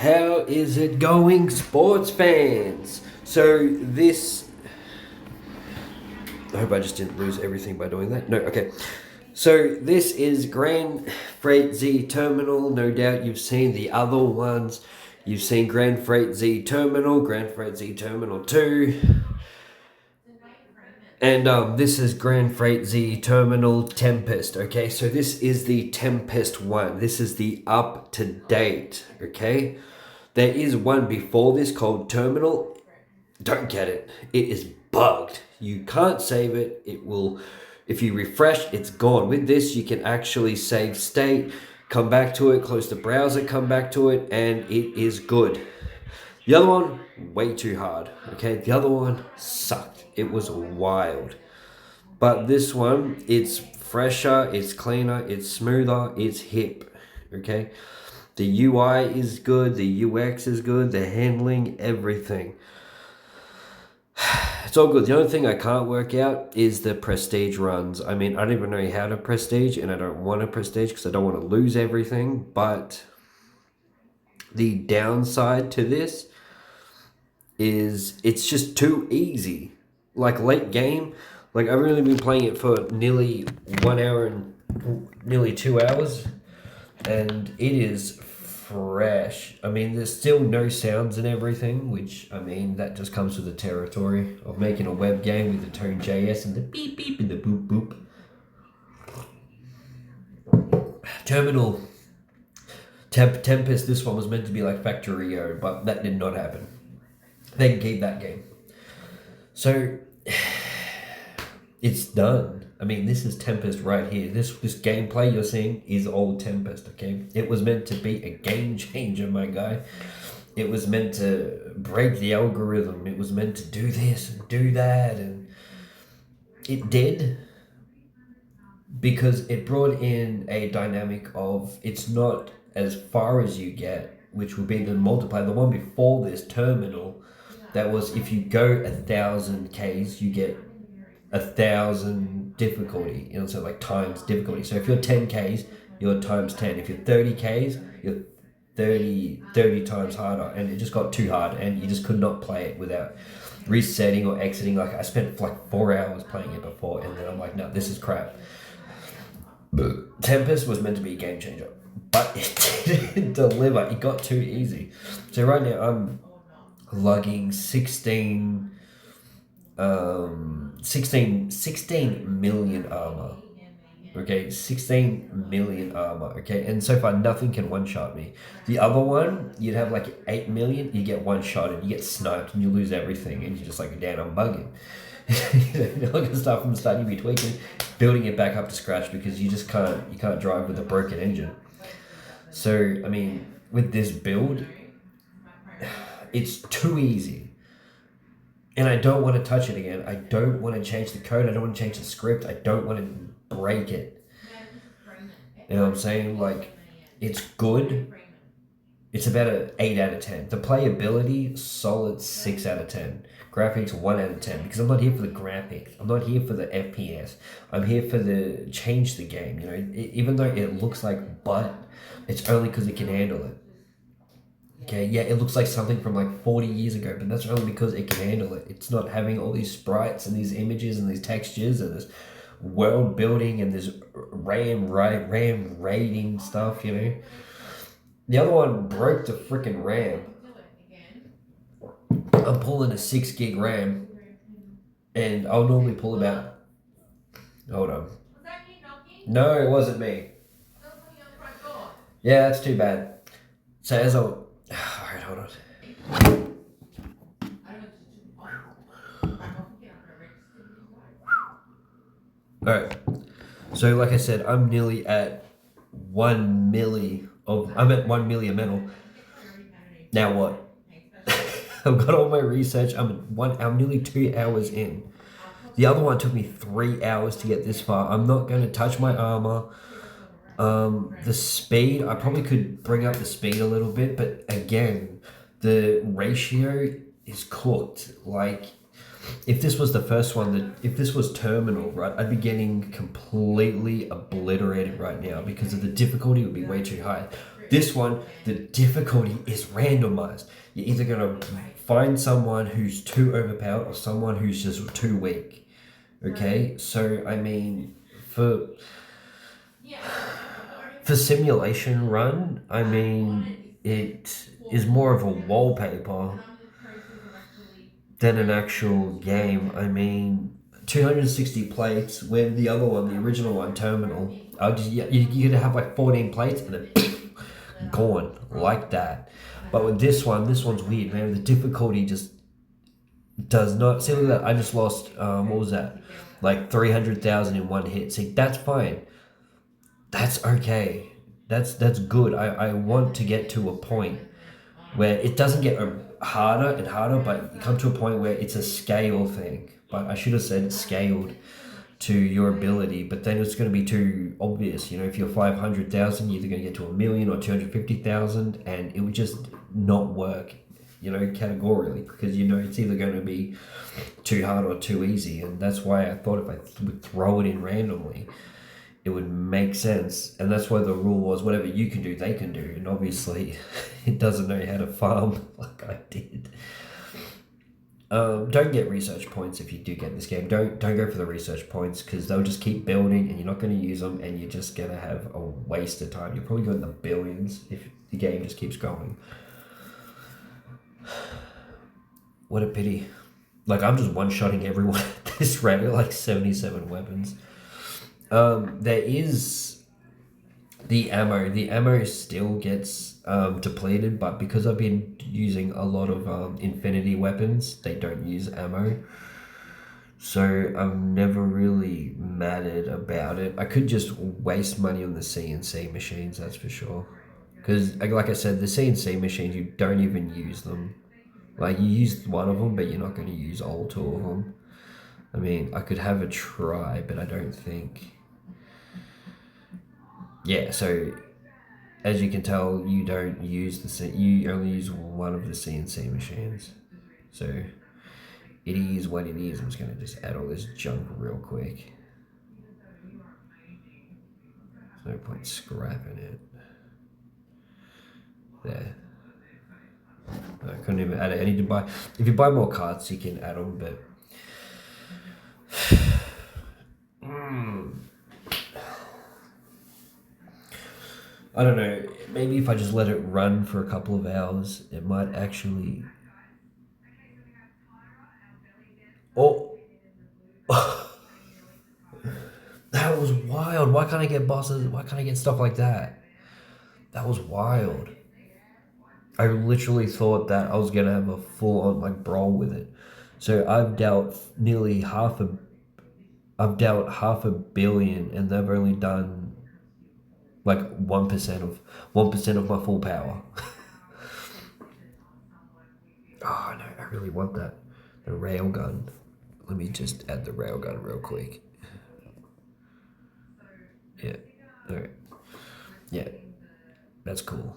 How is it going, sports fans? So this... I hope I just didn't lose everything by doing that. No, okay. So this is Grand Freight Z Terminal. No doubt you've seen the other ones. You've seen Grand Freight Z Terminal, Grand Freight Z Terminal 2. And this is Grand Freight Z Terminal Tempest, okay? So this is the Tempest one. This is the up-to-date, okay? There is one before this called Terminal. Don't get it. It is bugged. You can't save it. It will, if you refresh, it's gone. With this, you can actually save state, come back to it, close the browser, come back to it, and it is good. The other one, way too hard, okay? The other one sucked. It was wild. But this one, it's fresher, it's cleaner, it's smoother, it's hip, okay? The UI is good, the UX is good, the handling, everything. It's all good. The only thing I can't work out is the prestige runs. I mean, I don't even know how to prestige, and I don't want to prestige because I don't want to lose everything. But the downside to this is it's just too easy. Like late game, like I've really been playing it for nearly 1 hour and nearly 2 hours, and it is fresh. I mean, there's still no sounds and everything, which, I mean, that just comes with the territory of making a web game with the Tone.js and the beep beep and the boop boop. Terminal Tempest, this one was meant to be like Factorio, but that did not happen. They can keep that game. So, it's done. I mean, this is Tempest right here. This gameplay you're seeing is old Tempest, okay? It was meant to be a game changer, my guy. It was meant to break the algorithm. It was meant to do this and do that, and it did, because it brought in a dynamic of it's not as far as you get, which would be the multiplier. The one before this, Terminal, that was if you go 1,000 Ks, you get 1,000 difficulty, you know, so like times difficulty. So if you're 10 Ks, you're times 10. If you're 30 Ks, you're 30 times harder, and it just got too hard, and you just could not play it without resetting or exiting. Like I spent like 4 hours playing it before, and then I'm like, no, this is crap. Tempest was meant to be a game changer, but it didn't deliver. It got too easy. So right now I'm lugging 16 million armor. Okay, 16 million armor. Okay, and so far nothing can one-shot me. The other one, you'd have like 8 million, you get one shot and you get sniped and you lose everything, and you're just like, damn, I'm bugging. You're not gonna start from the start. You'd be tweaking, building it back up to scratch, because you just can't drive with a broken engine. So I mean, with this build, it's too easy. And I don't want to touch it again. I don't want to change the code. I don't want to change the script. I don't want to break it. You know what I'm saying? Like, it's good. It's about an 8 out of 10. The playability, solid 6 out of 10. Graphics, 1 out of 10. Because I'm not here for the graphics. I'm not here for the FPS. I'm here for the change the game. You know, even though it looks like butt, it's only because it can handle it. Okay, yeah, it looks like something from like 40 years ago, but that's only because it can handle it. It's not having all these sprites and these images and these textures and this world building and this RAM raiding stuff, you know. The other one broke the freaking RAM. I'm pulling a 6 gig RAM, and I'll normally pull about... Hold on. No, it wasn't me. Yeah, that's too bad. So as I... Alright, hold on. Alright. So like I said, I'm nearly at 1 milli of... I'm at 1 milli of metal. Now what? I've got all my research. I'm nearly 2 hours in. The other one took me 3 hours to get this far. I'm not going to touch my armor. The speed, I probably could bring up the speed a little bit, but again, the ratio is cooked. Like, if this was the first one, if this was Terminal, right, I'd be getting completely obliterated right now because of the difficulty would be way too high. This one, the difficulty is randomized. You're either going to find someone who's too overpowered or someone who's just too weak. Okay? So, I mean, for simulation run, I mean, it is more of a wallpaper than an actual game. I mean, 260 plates, when the other one, the original one, Terminal, you're gonna have like 14 plates and then gone like that. But with this one's weird, man. The difficulty just does not. See, look at that. I just lost, what was that? Like 300,000 in one hit. See, that's fine. That's okay. That's good. I want to get to a point where it doesn't get harder and harder, but you come to a point where it's a scale thing. But I should have said scaled to your ability, but then it's going to be too obvious. You know, if you're 500,000, you're either going to get to 1,000,000 or 250,000, and it would just not work, you know, categorically, because you know it's either going to be too hard or too easy. And that's why I thought if I would throw it in randomly, it would make sense. And that's why the rule was whatever you can do, they can do. And obviously, it doesn't know how to farm like I did. Don't get research points if you do get this game. Don't go for the research points, because they'll just keep building and you're not going to use them, and you're just going to have a waste of time. You're probably going in the billions if the game just keeps going. What a pity. Like, I'm just one-shotting everyone at this rate, like 77 weapons. There is the ammo. The ammo still gets depleted, but because I've been using a lot of infinity weapons, they don't use ammo. So I'm never really mattered about it. I could just waste money on the CNC machines, that's for sure. Because, like I said, the CNC machines, you don't even use them. Like, you use one of them, but you're not going to use all two of them. I mean, I could have a try, but I don't think... Yeah, so as you can tell, you don't use you only use one of the CNC machines. So it is what it is. I'm just gonna just add all this junk real quick. There's no point scrapping it. There. I couldn't even add it. I need to buy. If you buy more cards, you can add them, but. I don't know, maybe if I just let it run for a couple of hours, it might actually... Oh! That was wild. Why can't I get bosses? Why can't I get stuff like that? That was wild. I literally thought that I was going to have a full-on, like, brawl with it. So I've dealt nearly half a billion, and they've only done like 1% of my full power. Oh no, I really want that. The railgun. Let me just add the railgun real quick. Yeah. Alright. Yeah. That's cool.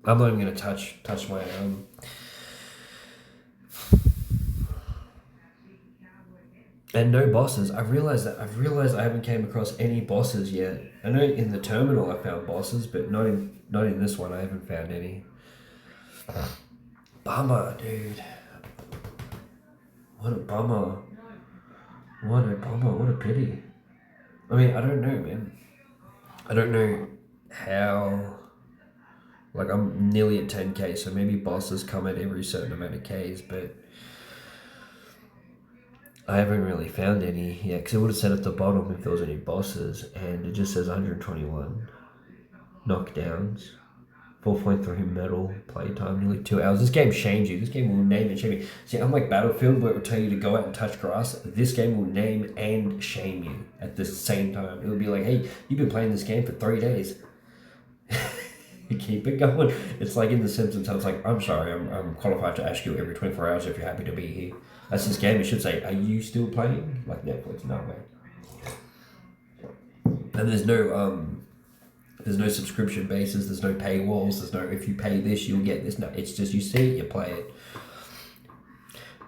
I'm not even gonna touch my and no bosses. I've realized I haven't came across any bosses yet. I know in the terminal I found bosses, but not in this one. I haven't found any. Bummer, dude. What a bummer. What a bummer. What a pity. I mean, I don't know, man. I don't know how... Like, I'm nearly at 10k, so maybe bosses come at every certain amount of Ks, but... I haven't really found any yet, because it would have said at the bottom if there was any bosses, and it just says 121 knockdowns, 4.3 medal playtime, nearly 2 hours. This game shames you. This game will name and shame you. See, unlike Battlefield, where it will tell you to go out and touch grass, this game will name and shame you at the same time. It will be like, hey, you've been playing this game for 3 days. Keep it going. It's like in The Simpsons, how it's like, I'm sorry, I'm qualified to ask you every 24 hours if you're happy to be here. That's this game. It should say, are you still playing? Like Netflix, no way. And there's no subscription basis, there's no paywalls, there's no, if you pay this, you'll get this. No, it's just you see it, you play it.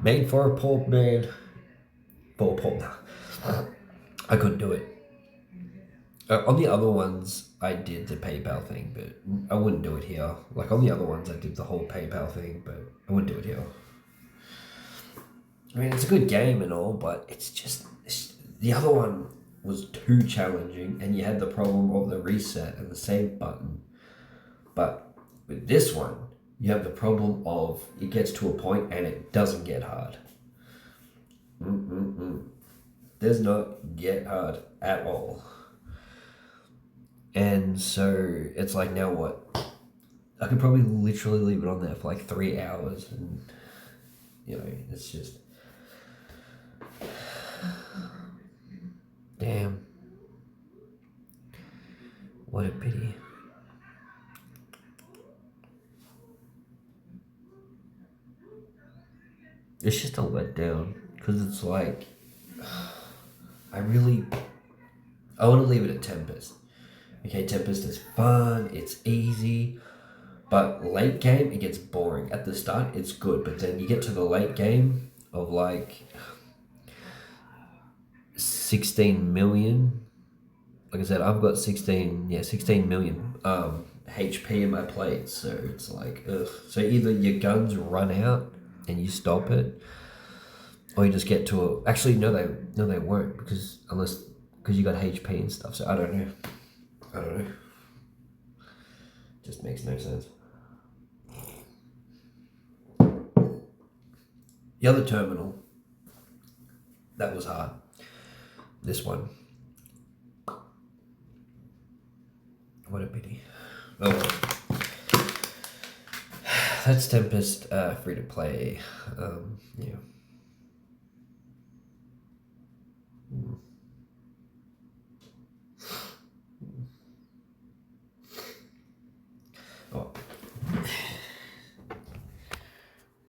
Made for a poor man. For a poor, I couldn't do it. On the other ones, I did the PayPal thing, but I wouldn't do it here. Like on the other ones, I did the whole PayPal thing, but I wouldn't do it here. I mean, it's a good game and all, but the other one was too challenging, and you had the problem of the reset and the save button. But with this one, you have the problem of it gets to a point and it doesn't get hard. Does not get hard at all. And so it's like, now what? I could probably literally leave it on there for like 3 hours, and it's just damn. What a pity. It's just a letdown, because it's like, I want to leave it at Tempest. Okay, Tempest is fun, it's easy, but late game, it gets boring. At the start, it's good, but then you get to the late game of like 16 million. Like I said, I've got 16 million HP in my plate, so it's like, ugh. So either your guns run out and you stop it, or you just get to actually, no, they won't, because you got HP and stuff. So I don't know. Just makes no sense. The other terminal, that was hard. This one, what a pity. Oh well. That's Tempest, free to play. Yeah.